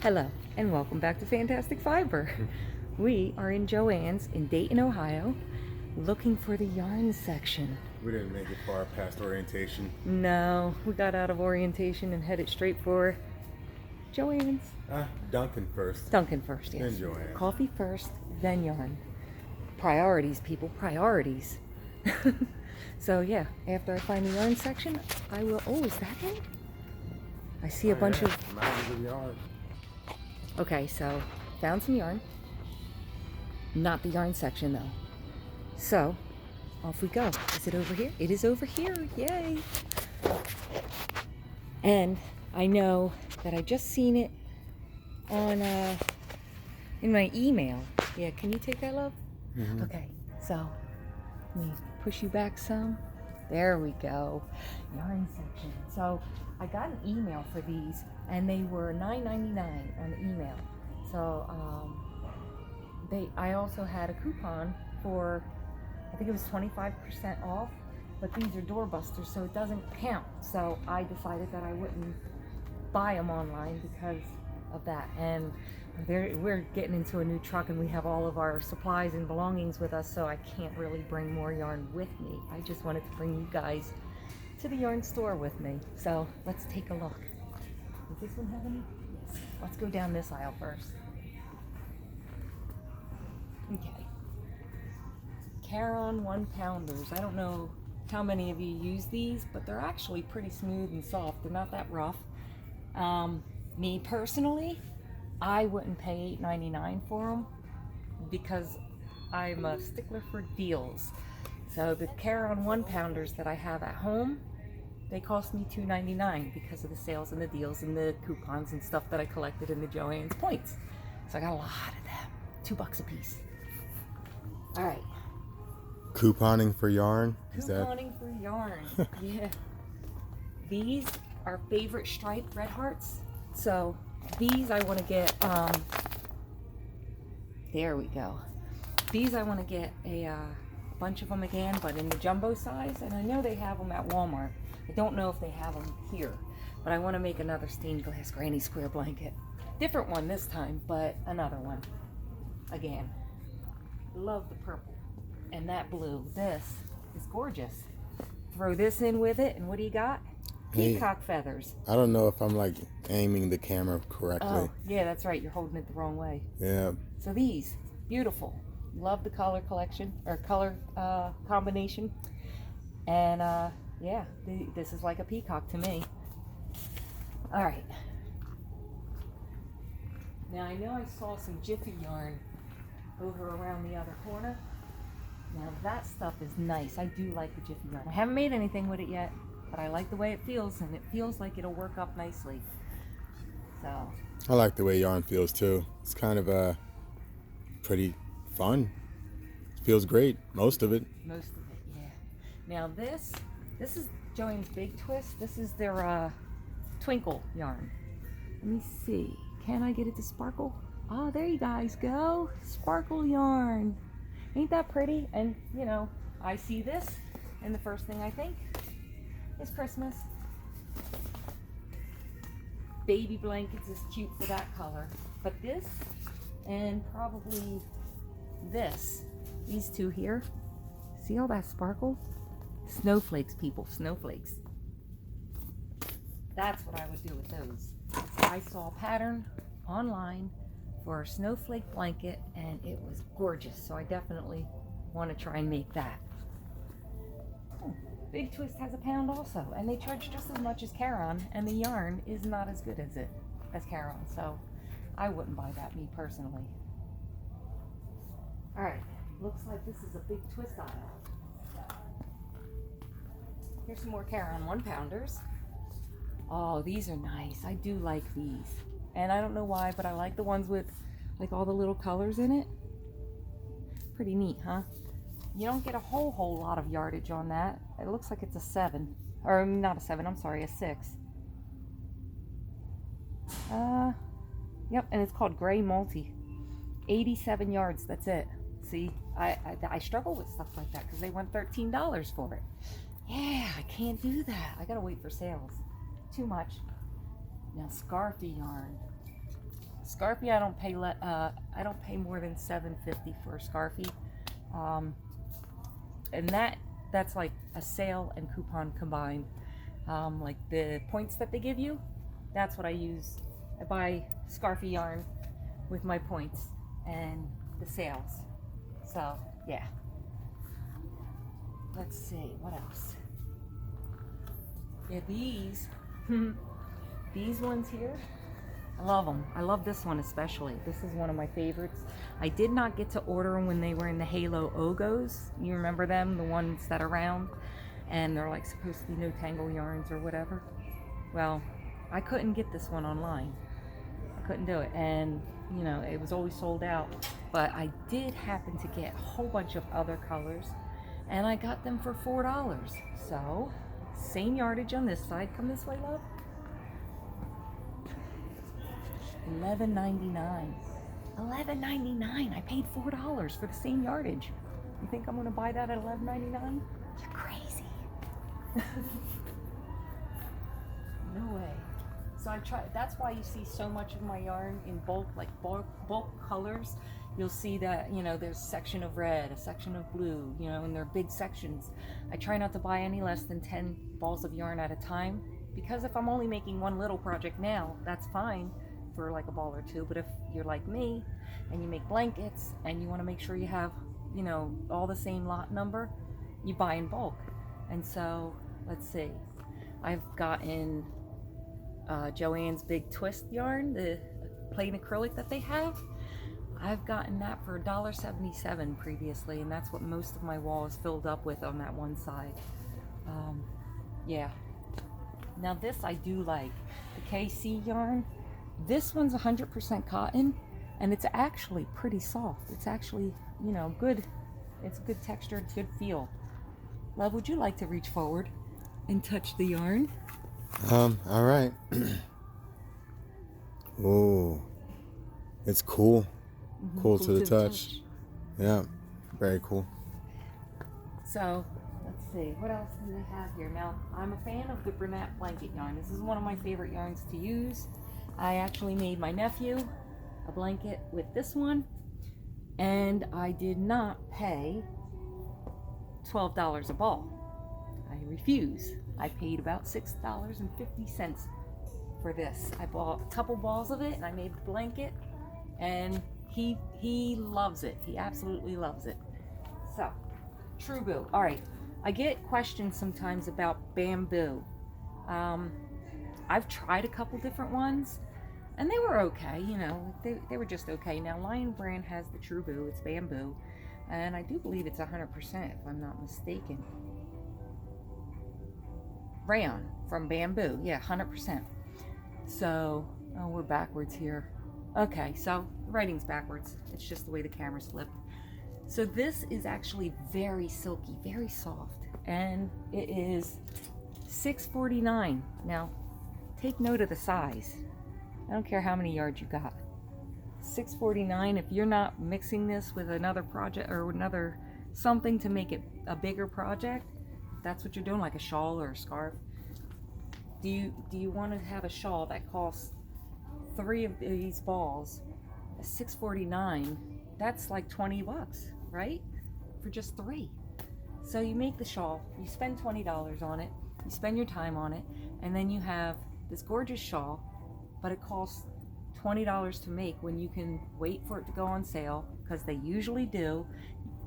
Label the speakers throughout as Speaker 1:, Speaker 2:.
Speaker 1: Hello, and welcome back to Fantastic Fiber. We are in Joanns in Dayton, Ohio, looking for the yarn section.
Speaker 2: We didn't make it far past orientation.
Speaker 1: No, we got out of orientation and headed straight for Joanns.
Speaker 2: Duncan first.
Speaker 1: Duncan first, yes.
Speaker 2: Then Joanns.
Speaker 1: Coffee first, then yarn. Priorities, people, priorities. So yeah, after I find the yarn section, I will. Oh, is that it? I see a bunch of
Speaker 2: mountains of yarn.
Speaker 1: Okay, so found some yarn. Not the yarn section though. So off we go. Is it over here? It is over here. Yay! And I know that I just seen it on in my email. Yeah, can you take that, love?
Speaker 2: Mm-hmm.
Speaker 1: Okay, so let me push you back some. There we go. Yarn section. So I got an email for these, and they were $9.99 on the email. So I also had a coupon for, I think it was 25% off, but these are doorbusters, so it doesn't count. So I decided that I wouldn't buy them online because of that. And we're getting into a new truck, and we have all of our supplies and belongings with us, so I can't really bring more yarn with me. I just wanted to bring you guys to the yarn store with me. So let's take a look. Does this one have any? Yes. Let's go down this aisle first. Okay. Caron 1-pounders. I don't know how many of you use these, but they're actually pretty smooth and soft. They're not that rough. Me personally, I wouldn't pay $8.99 for them because I'm a stickler for deals. So the Caron 1-pounders that I have at home, they cost me $2.99 because of the sales and the deals and the coupons and stuff that I collected in the Joanns points. So I got a lot of them. $2 a piece. All right.
Speaker 2: Couponing for yarn?
Speaker 1: Couponing for yarn. Yeah. These are favorite stripe red hearts. So these I want to get, there we go. These I want to get a bunch of them again, but in the jumbo size, and I know they have them at Walmart. I don't know if they have them here, but I want to make another stained glass granny square blanket. Different one this time, but another one. Again, love the purple and that blue. This is gorgeous. Throw this in with it, and what do you got? Peacock feathers.
Speaker 2: I don't know if I'm like aiming the camera correctly.
Speaker 1: Oh, yeah, that's right. You're holding it the wrong way.
Speaker 2: Yeah.
Speaker 1: So these, beautiful. Love the color collection, or color combination. And yeah, this is like a peacock to me. All right. Now I know I saw some Jiffy yarn over around the other corner. Now that stuff is nice. I do like the Jiffy yarn. I haven't made anything with it yet, but I like the way it feels, and it feels like it'll work up nicely. So
Speaker 2: I like the way yarn feels too. It's kind of pretty fun. It feels great, most of it.
Speaker 1: Most of it, yeah. Now this is Joann's Big Twist. This is their twinkle yarn. Let me see. Can I get it to sparkle? Oh, there you guys go. Sparkle yarn. Ain't that pretty? And you know, I see this, and the first thing I think is Christmas. Baby blankets is cute for that color. But this, and probably this, these two here, see all that sparkle? Snowflakes, people, snowflakes. That's what I would do with those. I saw a pattern online for a snowflake blanket, and it was gorgeous. So I definitely want to try and make that. Big Twist has a pound also, and they charge just as much as Caron, and the yarn is not as good as Caron, so I wouldn't buy that, me personally. All right, looks like this is a Big Twist aisle. Here's some more Caron 1-pounders. Oh, these are nice. I do like these, and I don't know why, but I like the ones with like all the little colors in it. Pretty neat, huh? You don't get a whole lot of yardage on that. It looks like it's a 7. Or not a 7, I'm sorry, a 6. Yep, and it's called Gray Multi. 87 yards, that's it. See, I struggle with stuff like that because they want $13 for it. Yeah, I can't do that. I gotta wait for sales. Too much. Now, scarfy yarn. Scarfie, I don't pay more than $7.50 for a Scarfie, and that's like a sale and coupon combined. Like the points that they give you, that's what I use. I buy Scarfie yarn with my points and the sales. So yeah. Let's see what else. Yeah, these these ones here, I love them. I love this one especially. This is one of my favorites. I did not get to order them when they were in the Halo Ogos. You remember them, the ones that are round, and they're like supposed to be no tangle yarns or whatever. Well, I couldn't get this one online. I couldn't do it, and you know, it was always sold out. But I did happen to get a whole bunch of other colors, and I got them for $4. So, same yardage on this side. Come this way, love. $11.99. $11.99. I paid $4 for the same yardage. You think I'm gonna buy that at $11.99? You're crazy. No way. So I try. That's why you see so much of my yarn in bulk, like bulk colors. You'll see that, you know, there's a section of red, a section of blue, you know, and they're big sections. I try not to buy any less than 10 balls of yarn at a time, because if I'm only making one little project now, that's fine for like a ball or two. But if you're like me and you make blankets and you want to make sure you have, you know, all the same lot number, you buy in bulk. And so, let's see, I've gotten Joanns big twist yarn, the plain acrylic that they have. I've gotten that for $1.77 previously, and that's what most of my wall is filled up with on that one side. Yeah. Now this I do like, the KC yarn. This one's 100% cotton, and it's actually pretty soft. It's actually, you know, good. It's good texture, good feel. Love, would you like to reach forward and touch the yarn?
Speaker 2: All right. Oh, it's cool. Cool to the touch. Yeah, very cool.
Speaker 1: So, let's see, what else do they have here? Now, I'm a fan of the Bernat blanket yarn. This is one of my favorite yarns to use. I actually made my nephew a blanket with this one, and I did not pay $12 a ball. I refuse. I paid about $6.50 for this. I bought a couple balls of it, and I made the blanket, and he loves it. He absolutely loves it. So, True. All right. I get questions sometimes about bamboo. I've tried a couple different ones, and they were okay. You know, they were just okay. Now, Lion Brand has the True. It's bamboo, and I do believe it's 100%, if I'm not mistaken. Rayon from bamboo. Yeah, 100%. So, oh, we're backwards here. Okay, so the writing's backwards. It's just the way the camera's flipped. So this is actually very silky, very soft, and it is $6.49. Now, take note of the size. I don't care how many yards you got. $6.49. If you're not mixing this with another project or another something to make it a bigger project, if that's what you're doing, like a shawl or a scarf. Do you want to have a shawl that costs 3 of these balls, $6.49? That's like $20, right? For just 3. So you make the shawl, you spend $20 on it, you spend your time on it, and then you have this gorgeous shawl, but it costs $20 to make when you can wait for it to go on sale, because they usually do.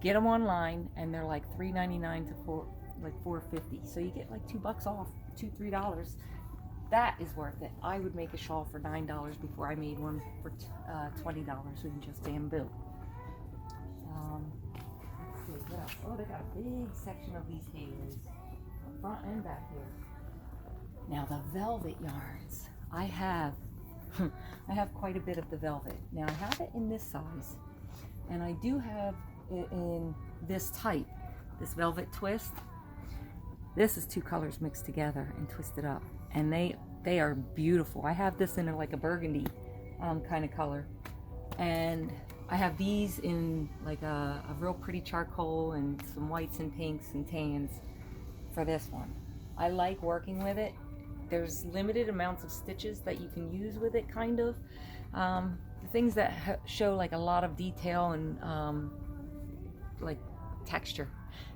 Speaker 1: Get them online, and they're like $3.99 to $4.50. So you get like $2 off, $3. That is worth it. I would make a shawl for $9 before I made one for $20 with just bamboo. Let's see, what else? Oh, they got a big section of these halos, front and back here. Now the velvet yarns. I have quite a bit of the velvet. Now I have it in this size, and I do have it in this type, this velvet twist. This is 2 colors mixed together and twisted up, and they are beautiful. I have this in like a burgundy kind of color, and I have these in like a real pretty charcoal and some whites and pinks and tans for this one. I like working with it. There's limited amounts of stitches that you can use with it, kind of. the things that show like a lot of detail and like texture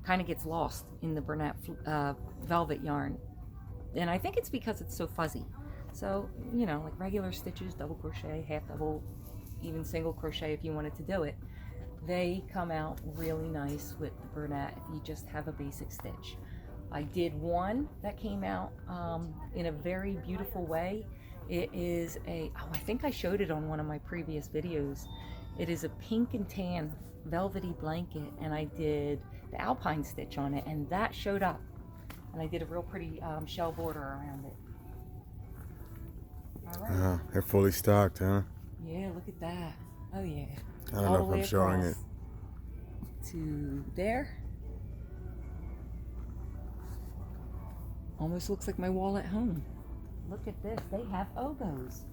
Speaker 1: kind of gets lost in the Bernat velvet yarn. And I think it's because it's so fuzzy. So, you know, like regular stitches, double crochet, half double, even single crochet if you wanted to do it, they come out really nice with the Bernat if you just have a basic stitch. I did one that came out in a very beautiful way. It is I think I showed it on one of my previous videos. It is a pink and tan velvety blanket, and I did the alpine stitch on it, and that showed up. And I did a real pretty shell border around it. All right.
Speaker 2: They're fully stocked, huh?
Speaker 1: Yeah, look at that. Oh yeah.
Speaker 2: I don't know if I'm showing it.
Speaker 1: To there. Almost looks like my wall at home. Look at this. They have Ogos.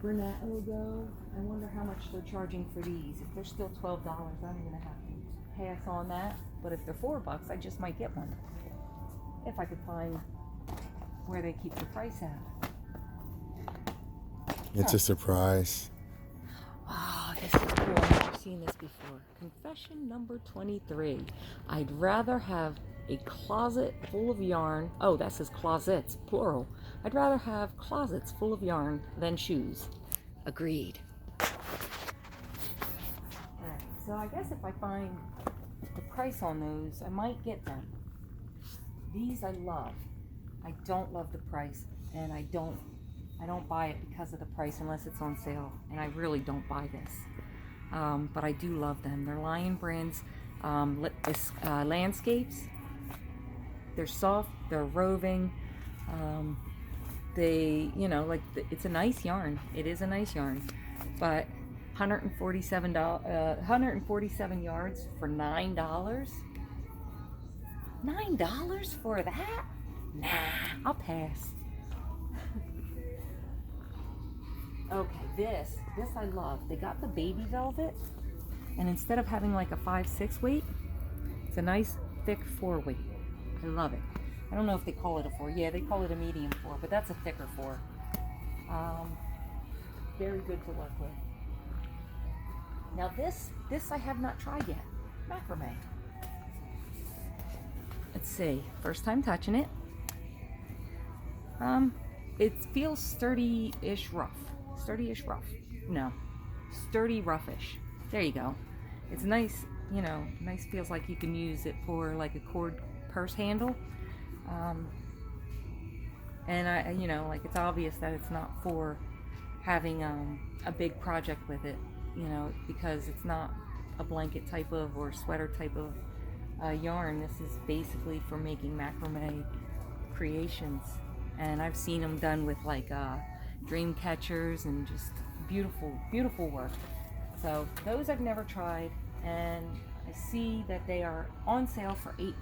Speaker 1: Bernat Ogo. I wonder how much they're charging for these. If they're still $12, I'm gonna have to pass on that. But if they're $4, I just might get one. If I could find where they keep the price at.
Speaker 2: It's a surprise.
Speaker 1: Oh, this is cool. I've never seen this before. Confession number 23. I'd rather have a closet full of yarn. Oh, that says closets, plural. I'd rather have closets full of yarn than shoes. Agreed. Alright, so I guess if I find the price on those, I might get them. These I love. I don't love the price, and I don't buy it because of the price unless it's on sale, and I really don't buy this. But I do love them. They're Lion Brands landscapes. They're soft, they're roving. They, you know, like it's a nice yarn. It is a nice yarn, but $147 yards for $9. $9 for that? Nah, I'll pass. Okay, this I love. They got the baby velvet, and instead of having like a 5/6 weight, it's a nice thick 4 weight. I love it. I don't know if they call it a 4. Yeah, they call it a medium 4, but that's a thicker 4. Very good to work with. Now this I have not tried yet. Macrame. Let's see. First time touching it. It feels sturdy-ish rough. Sturdy-ish rough. No. Sturdy roughish. There you go. It's nice, you know, nice, feels like you can use it for like a cord purse handle. And I, you know, like it's obvious that it's not for having a big project with it, you know, because it's not a blanket type of or sweater type of yarn. This is basically for making macrame creations, and I've seen them done with like dream catchers and just beautiful work. So those I've never tried, and I see that they are on sale for $8.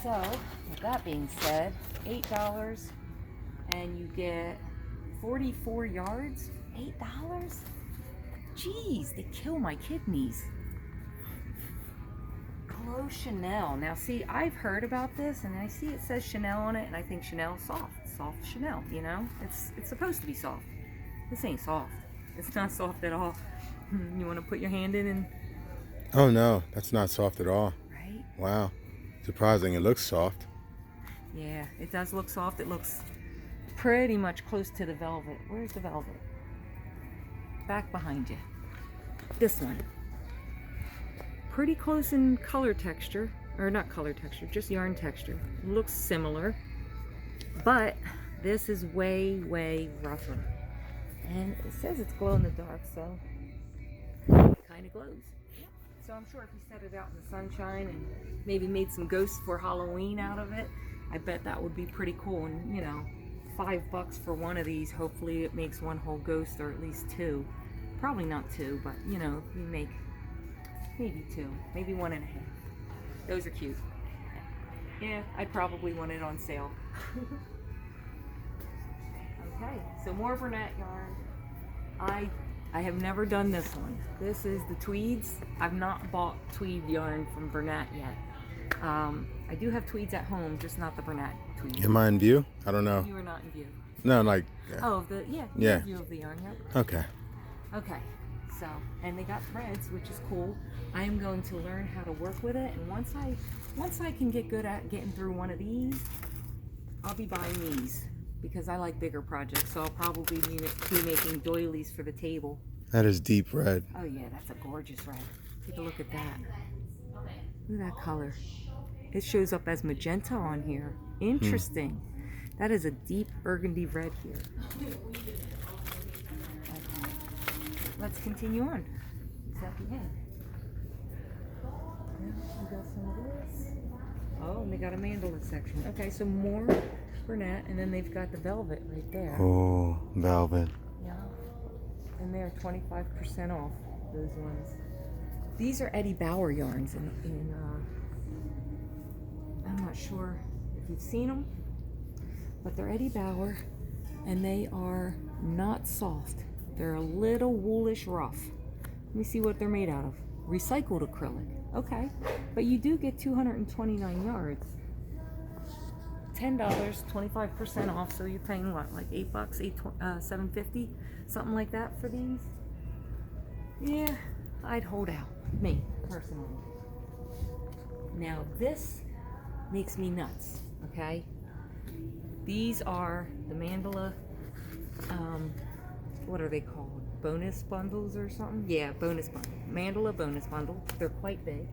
Speaker 1: So with that being said, $8, and you get 44 yards. $8? Jeez, they kill my kidneys. Gros Chanel. Now see, I've heard about this, and I see it says Chanel on it, and I think Chanel's soft Chanel, you know? It's supposed to be soft. This ain't soft. It's not soft at all. You want to put your hand in and...
Speaker 2: Oh no, that's not soft at all.
Speaker 1: Right?
Speaker 2: Wow. Surprising, it looks soft.
Speaker 1: Yeah, it does look soft. It looks pretty much close to the velvet. Where's the velvet? Back behind you. This one. Pretty close in color texture, or not color texture, just yarn texture. Looks similar, but this is way rougher. And it says it's glow in the dark, so it kind of glows. So I'm sure if you set it out in the sunshine and maybe made some ghosts for Halloween out of it, I bet that would be pretty cool. And you know, $5 for one of these, hopefully it makes one whole ghost, or at least 2. Probably not 2, but you know, you make maybe 2, maybe 1.5. Those are cute. Yeah, I'd probably want it on sale. Okay, so more Bernat yarn. I have never done this one. This is the tweeds. I've not bought tweed yarn from Bernat yet. I do have tweeds at home, just not the Bernat tweeds.
Speaker 2: Am I in view? I don't know.
Speaker 1: You are not in view.
Speaker 2: No, like.
Speaker 1: Oh, yeah.
Speaker 2: Yeah.
Speaker 1: View of the yarn. Yep.
Speaker 2: Okay.
Speaker 1: Okay. So, and they got threads, which is cool. I am going to learn how to work with it, and once I can get good at getting through one of these, I'll be buying these because I like bigger projects. So I'll probably be making doilies for the table.
Speaker 2: That is deep red.
Speaker 1: Oh yeah, that's a gorgeous red. Take a look at that. Look at that color. It shows up as magenta on here. Interesting. That is a deep burgundy red here. Okay. Let's continue on. Is that the end? Yeah, we got some of this. Oh, and they got a mandala section. Okay, so more brunette, and then they've got the velvet right there.
Speaker 2: Oh, velvet.
Speaker 1: Yeah. And they're 25% off, those ones. These are Eddie Bauer yarns, I'm not sure if you've seen them, but they're Eddie Bauer, and they are not soft. They're a little woolish rough. Let me see what they're made out of. Recycled acrylic. Okay, but you do get 229 yards. $10, 25% off, so you're paying what, like $8, $7.50, something like that for these? Yeah, I'd hold out, me, personally. Now this makes me nuts, okay? These are the mandala, what are they called? Bonus bundles or something? Yeah, bonus bundle. Mandala bonus bundle. They're quite big.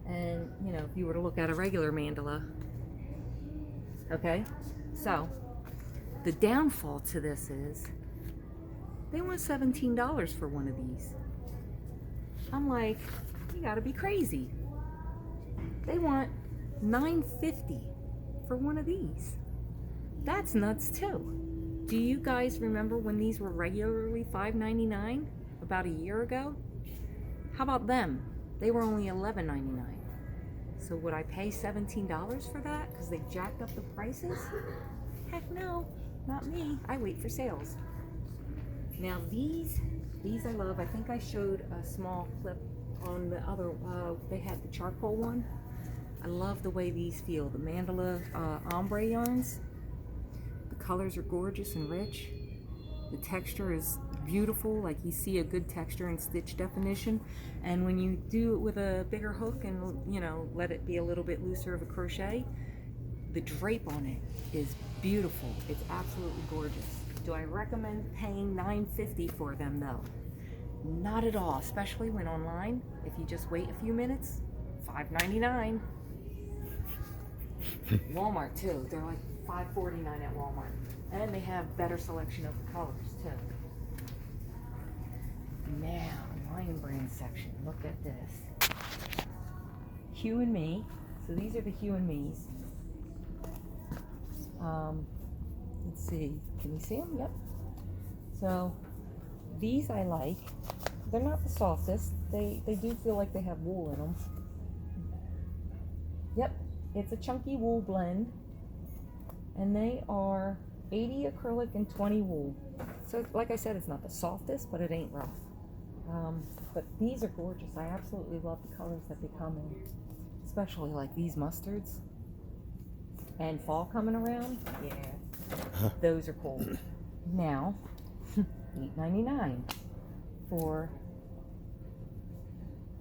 Speaker 1: And, you know, if you were to look at a regular mandala, okay? So, the downfall to this is they want $17 for one of these. I'm like, you gotta be crazy. They want $9.50 for one of these. That's nuts too. Do you guys remember when these were regularly $5.99 about a year ago? How about them? They were only $11.99. So would I pay $17 for that because they jacked up the prices? Heck no, not me. I wait for sales. Now these I love. I think I showed a small clip on the other, they had the charcoal one. I love the way these feel. The mandala ombre yarns. The colors are gorgeous and rich. The texture is beautiful, like you see a good texture and stitch definition. And when you do it with a bigger hook and, you know, let it be a little bit looser of a crochet, the drape on it is beautiful. It's absolutely gorgeous. Do I recommend paying $9.50 for them though? Not at all, especially when online, if you just wait a few minutes, $5.99. Walmart too, they're like $5.49 at Walmart. And they have better selection of the colors too. Now, Lion Brand section, look at this. Hue and Me, so these are the Hue and Me's. Let's see, can you see them? Yep. So, these I like. They're not the softest. They do feel like they have wool in them. Yep, it's a chunky wool blend. And they are 80 acrylic and 20 wool. So like I said, it's not the softest, but it ain't rough. But these are gorgeous. I absolutely love the colors that they come in. Especially like these mustards. And fall coming around, yeah, those are cool. Now, $8.99 for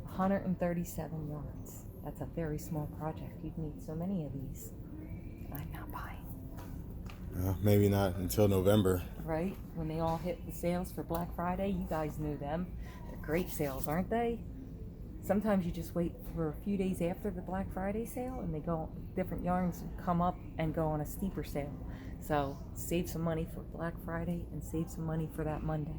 Speaker 1: 137 yards. That's a very small project. You'd need so many of these. I'm not buying.
Speaker 2: Maybe not until November.
Speaker 1: Right? When they all hit the sales for Black Friday, you guys know them. They're great sales, aren't they? Sometimes you just wait for a few days after the Black Friday sale and they go, different yarns come up and go on a steeper sale. So save some money for Black Friday and save some money for that Monday.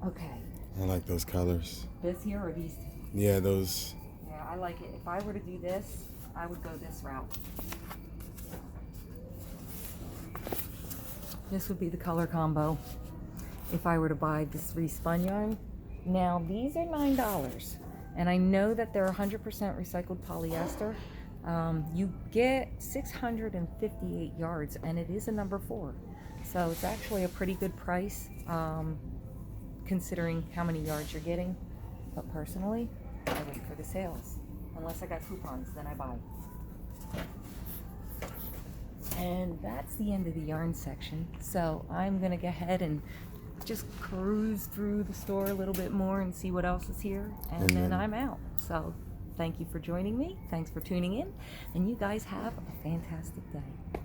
Speaker 1: Okay.
Speaker 2: I like those colors.
Speaker 1: This here or these two?
Speaker 2: Yeah, those.
Speaker 1: Yeah, I like it. If I were to do this, I would go this route. This would be the color combo if I were to buy this respun yarn. Now these are $9 and I know that they're 100% recycled polyester. You get 658 yards and it is a number 4, so it's actually a pretty good price considering how many yards you're getting. But personally, I wait for the sales. Unless I got coupons, then I buy. And that's the end of the yarn section. So I'm gonna go ahead and just cruise through the store a little bit more and see what else is here, and then I'm out. So thank you for joining me. Thanks for tuning in, and you guys have a fantastic day.